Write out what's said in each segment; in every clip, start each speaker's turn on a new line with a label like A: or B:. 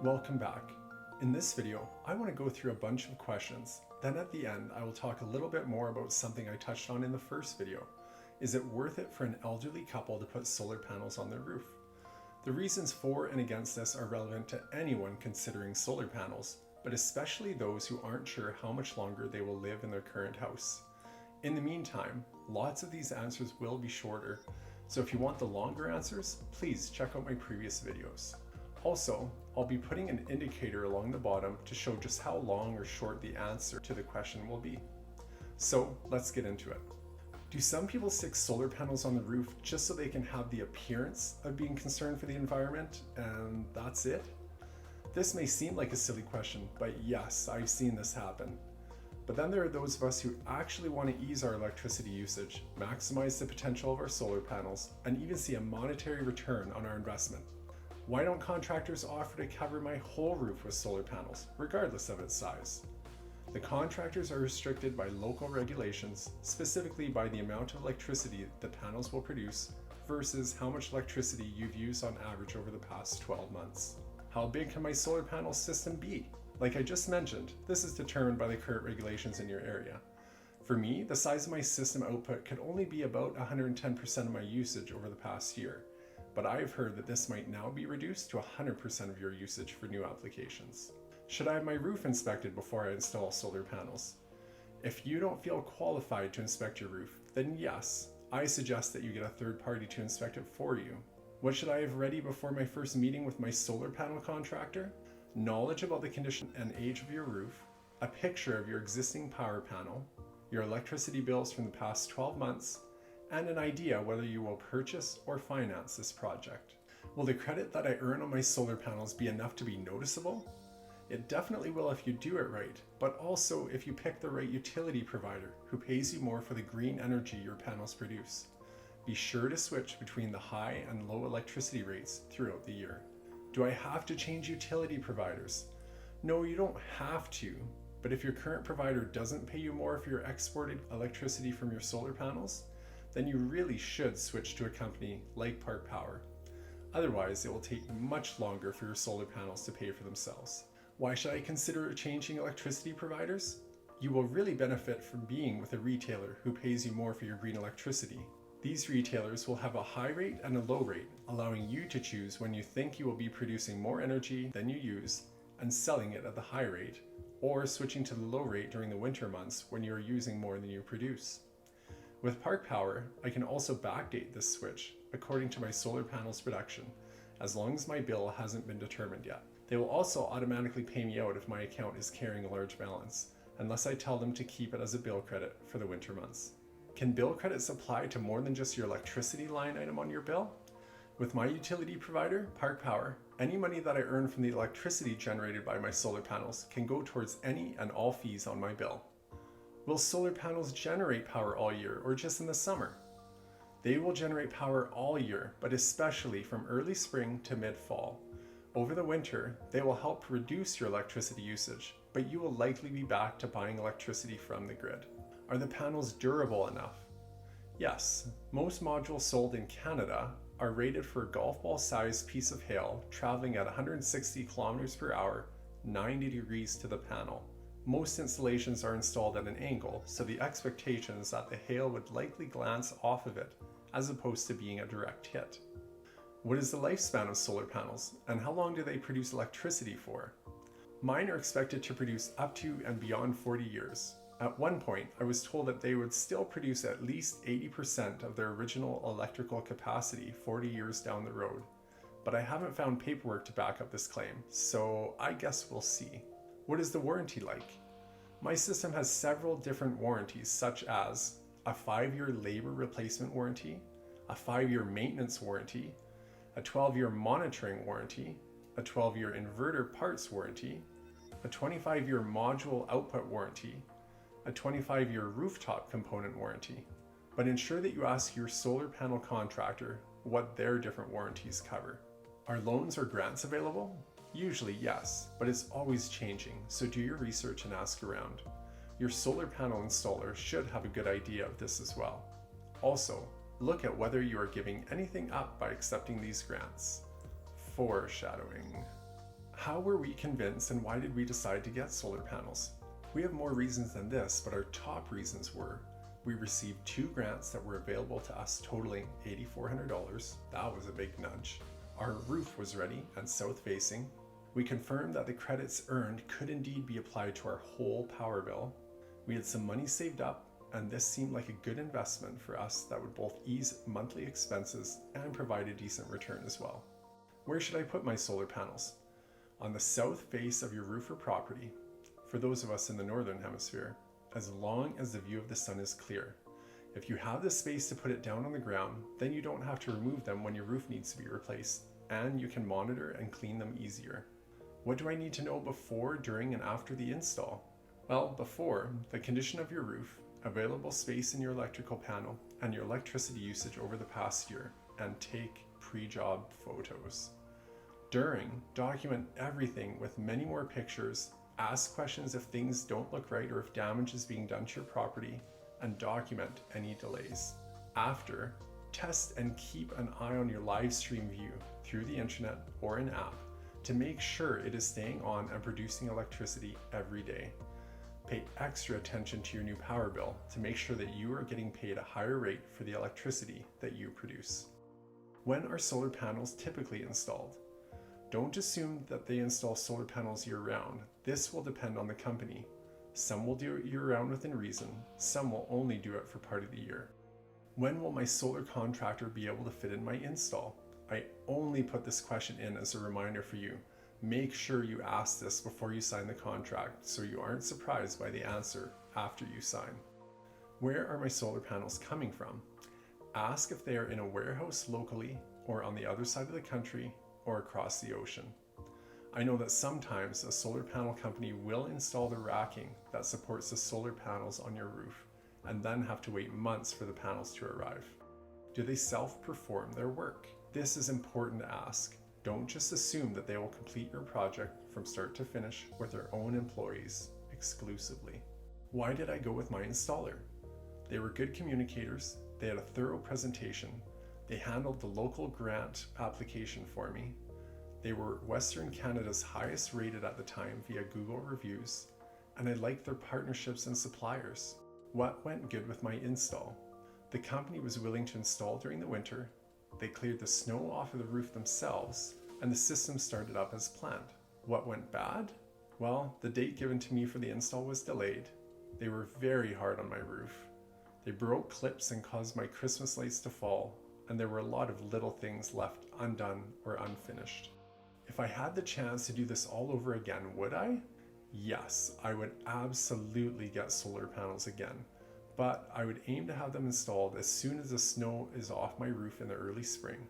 A: Welcome back. In this video, I want to go through a bunch of questions. Then at the end, I will talk a little bit more about something I touched on in the first video. Is it worth it for an elderly couple to put solar panels on their roof? The reasons for and against this are relevant to anyone considering solar panels, but especially those who aren't sure how much longer they will live in their current house. In the meantime, lots of these answers will be shorter, so if you want the longer answers, please check out my previous videos. Also, I'll be putting an indicator along the bottom to show just how long or short the answer to the question will be. So let's get into it. Do some people stick solar panels on the roof just so they can have the appearance of being concerned for the environment and that's it? This may seem like a silly question, but yes, I've seen this happen. But then there are those of us who actually want to ease our electricity usage, maximize the potential of our solar panels, and even see a monetary return on our investment. Why don't contractors offer to cover my whole roof with solar panels, regardless of its size? The contractors are restricted by local regulations, specifically by the amount of electricity the panels will produce versus how much electricity you've used on average over the past 12 months. How big can my solar panel system be? Like I just mentioned, this is determined by the current regulations in your area. For me, the size of my system output could only be about 110% of my usage over the past year. But I've heard that this might now be reduced to 100% of your usage for new applications. Should I have my roof inspected before I install solar panels? If you don't feel qualified to inspect your roof, then yes, I suggest that you get a third party to inspect it for you. What should I have ready before my first meeting with my solar panel contractor? Knowledge about the condition and age of your roof, a picture of your existing power panel, your electricity bills from the past 12 months, and an idea whether you will purchase or finance this project. Will the credit that I earn on my solar panels be enough to be noticeable? It definitely will if you do it right, but also if you pick the right utility provider who pays you more for the green energy your panels produce. Be sure to switch between the high and low electricity rates throughout the year. Do I have to change utility providers? No, you don't have to, but if your current provider doesn't pay you more for your exported electricity from your solar panels, then you really should switch to a company like Park Power. Otherwise, it will take much longer for your solar panels to pay for themselves. Why should I consider changing electricity providers? You will really benefit from being with a retailer who pays you more for your green electricity. These retailers will have a high rate and a low rate, allowing you to choose when you think you will be producing more energy than you use and selling it at the high rate, or switching to the low rate during the winter months when you are using more than you produce. With Park Power, I can also backdate this switch according to my solar panels production, as long as my bill hasn't been determined yet. They will also automatically pay me out if my account is carrying a large balance, unless I tell them to keep it as a bill credit for the winter months. Can bill credits apply to more than just your electricity line item on your bill? With my utility provider, Park Power, any money that I earn from the electricity generated by my solar panels can go towards any and all fees on my bill. Will solar panels generate power all year or just in the summer? They will generate power all year, but especially from early spring to mid-fall. Over the winter, they will help reduce your electricity usage, but you will likely be back to buying electricity from the grid. Are the panels durable enough? Yes, most modules sold in Canada are rated for a golf ball sized piece of hail traveling at 160 kilometers per hour, 90 degrees to the panel. Most installations are installed at an angle, so the expectation is that the hail would likely glance off of it, as opposed to being a direct hit. What is the lifespan of solar panels, and how long do they produce electricity for? Mine are expected to produce up to and beyond 40 years. At one point, I was told that they would still produce at least 80% of their original electrical capacity 40 years down the road, but I haven't found paperwork to back up this claim, so I guess we'll see. What is the warranty like? My system has several different warranties, such as a 5-year labor replacement warranty, a 5-year maintenance warranty, a 12-year monitoring warranty, a 12-year inverter parts warranty, a 25-year module output warranty, a 25-year rooftop component warranty. But ensure that you ask your solar panel contractor what their different warranties cover. Are loans or grants available? Usually yes, but it's always changing, so do your research and ask around. Your solar panel installer should have a good idea of this as well. Also, look at whether you are giving anything up by accepting these grants. Foreshadowing. How were we convinced and why did we decide to get solar panels? We have more reasons than this, but our top reasons were we received 2 grants that were available to us totaling $8,400. That was a big nudge. Our roof was ready and south facing. We confirmed that the credits earned could indeed be applied to our whole power bill. We had some money saved up, and this seemed like a good investment for us that would both ease monthly expenses and provide a decent return as well. Where should I put my solar panels? On the south face of your roof or property. For those of us in the northern hemisphere, as long as the view of the sun is clear. If you have the space to put it down on the ground, then you don't have to remove them when your roof needs to be replaced, and you can monitor and clean them easier. What do I need to know before, during, and after the install? Well, before, the condition of your roof, available space in your electrical panel, and your electricity usage over the past year, and take pre-job photos. During, document everything with many more pictures, ask questions if things don't look right or if damage is being done to your property, and document any delays. After, test and keep an eye on your live stream view through the internet or an app to make sure it is staying on and producing electricity every day. Pay extra attention to your new power bill to make sure that you are getting paid a higher rate for the electricity that you produce. When are solar panels typically installed? Don't assume that they install solar panels year-round. This will depend on the company. Some will do it year-round within reason, some will only do it for part of the year. When will my solar contractor be able to fit in my install? I only put this question in as a reminder for you. Make sure you ask this before you sign the contract so you aren't surprised by the answer after you sign. Where are my solar panels coming from? Ask if they are in a warehouse locally or on the other side of the country or across the ocean. I know that sometimes a solar panel company will install the racking that supports the solar panels on your roof and then have to wait months for the panels to arrive. Do they self-perform their work? This is important to ask. Don't just assume that they will complete your project from start to finish with their own employees exclusively. Why did I go with my installer? They were good communicators, they had a thorough presentation, they handled the local grant application for me, they were Western Canada's highest rated at the time via Google reviews, and I liked their partnerships and suppliers. What went good with my install? The company was willing to install during the winter, they cleared the snow off of the roof themselves, and the system started up as planned. What went bad? Well, the date given to me for the install was delayed. They were very hard on my roof. They broke clips and caused my Christmas lights to fall, and there were a lot of little things left undone or unfinished. If I had the chance to do this all over again, would I? Yes, I would absolutely get solar panels again, but I would aim to have them installed as soon as the snow is off my roof in the early spring.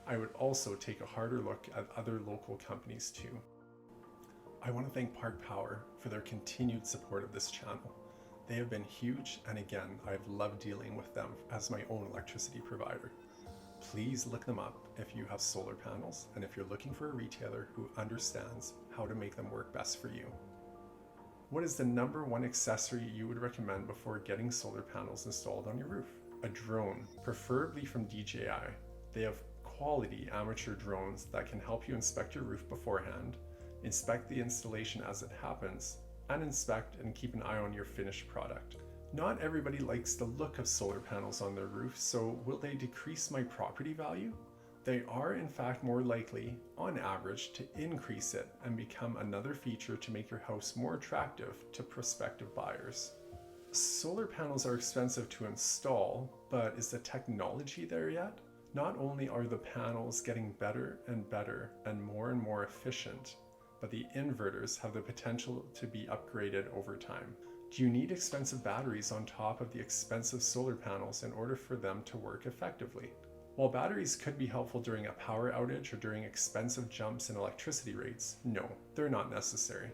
A: I would also take a harder look at other local companies too. I want to thank Park Power for their continued support of this channel. They have been huge, and again, I've loved dealing with them as my own electricity provider. Please look them up if you have solar panels and if you're looking for a retailer who understands how to make them work best for you. What is the number one accessory you would recommend before getting solar panels installed on your roof? A drone, preferably from DJI. They have quality amateur drones that can help you inspect your roof beforehand, inspect the installation as it happens, and inspect and keep an eye on your finished product. Not everybody likes the look of solar panels on their roof, so will they decrease my property value? They are in fact more likely, on average, to increase it and become another feature to make your house more attractive to prospective buyers. Solar panels are expensive to install, but is the technology there yet? Not only are the panels getting better and more efficient, but the inverters have the potential to be upgraded over time. Do you need expensive batteries on top of the expensive solar panels in order for them to work effectively? While batteries could be helpful during a power outage or during expensive jumps in electricity rates, no, they're not necessary.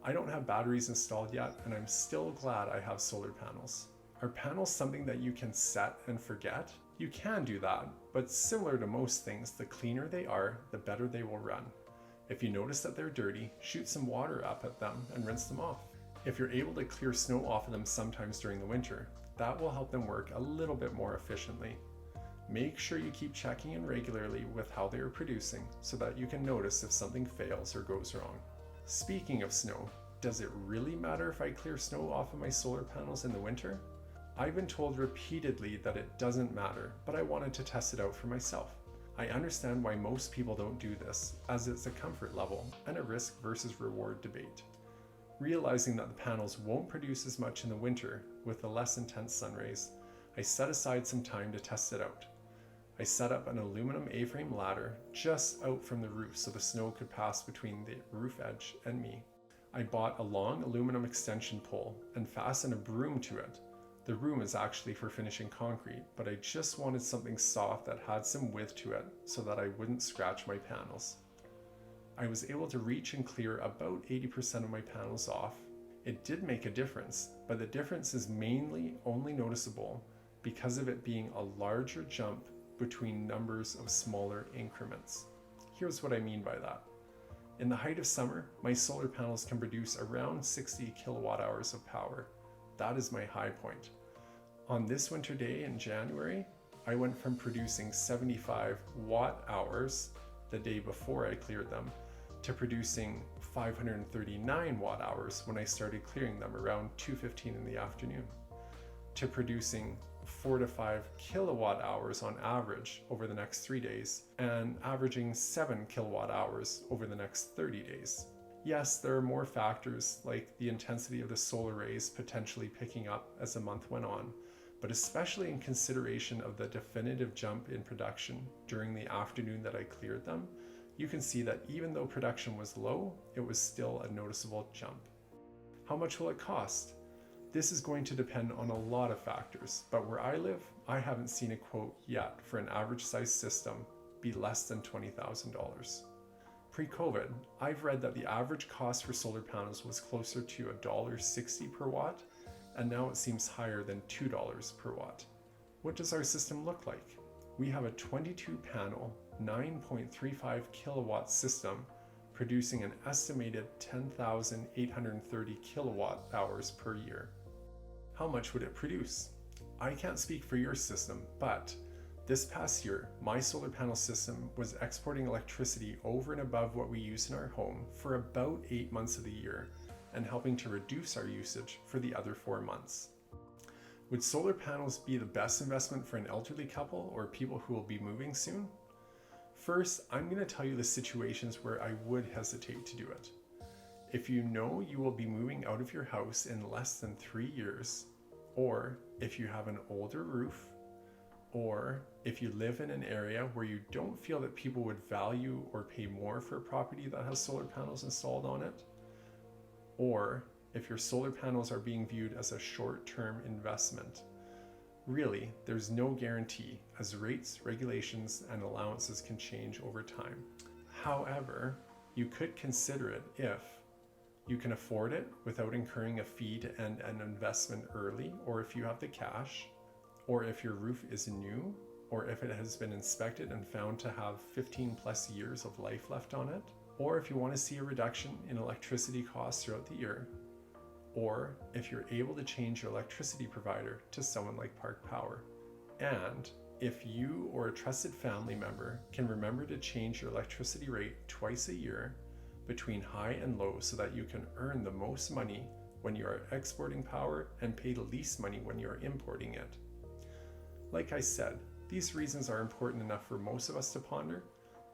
A: I don't have batteries installed yet, and I'm still glad I have solar panels. Are panels something that you can set and forget? You can do that, but similar to most things, the cleaner they are, the better they will run. If you notice that they're dirty, shoot some water up at them and rinse them off. If you're able to clear snow off of them sometimes during the winter, that will help them work a little bit more efficiently. Make sure you keep checking in regularly with how they are producing so that you can notice if something fails or goes wrong. Speaking of snow, does it really matter if I clear snow off of my solar panels in the winter? I've been told repeatedly that it doesn't matter, but I wanted to test it out for myself. I understand why most people don't do this, as it's a comfort level and a risk versus reward debate. Realizing that the panels won't produce as much in the winter with the less intense sun rays, I set aside some time to test it out. I set up an aluminum A-frame ladder just out from the roof so the snow could pass between the roof edge and me. I bought a long aluminum extension pole and fastened a broom to it. The broom is actually for finishing concrete, but I just wanted something soft that had some width to it so that I wouldn't scratch my panels. I was able to reach and clear about 80% of my panels off. It did make a difference, but the difference is mainly only noticeable because of it being a larger jump between numbers of smaller increments. Here's what I mean by that. In the height of summer, my solar panels can produce around 60 kilowatt hours of power. That is my high point. On this winter day in January, I went from producing 75 watt hours the day before I cleared them to producing 539 watt hours when I started clearing them around 2:15 in the afternoon, to producing 4 to 5 kilowatt hours on average over the next 3 days and averaging 7 kilowatt hours over the next 30 days. Yes, there are more factors like the intensity of the solar rays potentially picking up as the month went on, but especially in consideration of the definitive jump in production during the afternoon that I cleared them, you can see that even though production was low, it was still a noticeable jump. How much will it cost? This is going to depend on a lot of factors, but where I live, I haven't seen a quote yet for an average size system be less than $20,000. Pre-COVID, I've read that the average cost for solar panels was closer to $1.60 per watt, and now it seems higher than $2 per watt. What does our system look like? We have a 22 panel, 9.35 kilowatt system producing an estimated 10,830 kilowatt hours per year. How much would it produce? I can't speak for your system, but this past year, my solar panel system was exporting electricity over and above what we use in our home for about 8 months of the year and helping to reduce our usage for the other 4 months. Would solar panels be the best investment for an elderly couple or people who will be moving soon? First, I'm going to tell you the situations where I would hesitate to do it. If you know you will be moving out of your house in less than 3 years, or if you have an older roof, or if you live in an area where you don't feel that people would value or pay more for a property that has solar panels installed on it, or if your solar panels are being viewed as a short-term investment. Really, there's no guarantee as rates, regulations, and allowances can change over time. However, you could consider it if you can afford it without incurring a fee to end an investment early, or if you have the cash, or if your roof is new, or if it has been inspected and found to have 15 plus years of life left on it, or if you want to see a reduction in electricity costs throughout the year, or if you're able to change your electricity provider to someone like Park Power. And if you or a trusted family member can remember to change your electricity rate twice a year between high and low so that you can earn the most money when you are exporting power and pay the least money when you are importing it. Like I said, these reasons are important enough for most of us to ponder,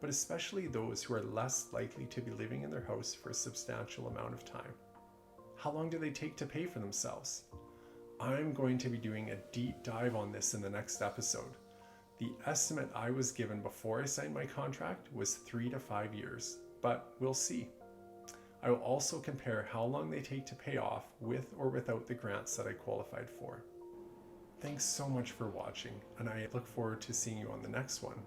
A: but especially those who are less likely to be living in their house for a substantial amount of time. How long do they take to pay for themselves? I'm going to be doing a deep dive on this in the next episode. The estimate I was given before I signed my contract was 3 to 5 years, but we'll see. I will also compare how long they take to pay off with or without the grants that I qualified for. Thanks so much for watching, and I look forward to seeing you on the next one.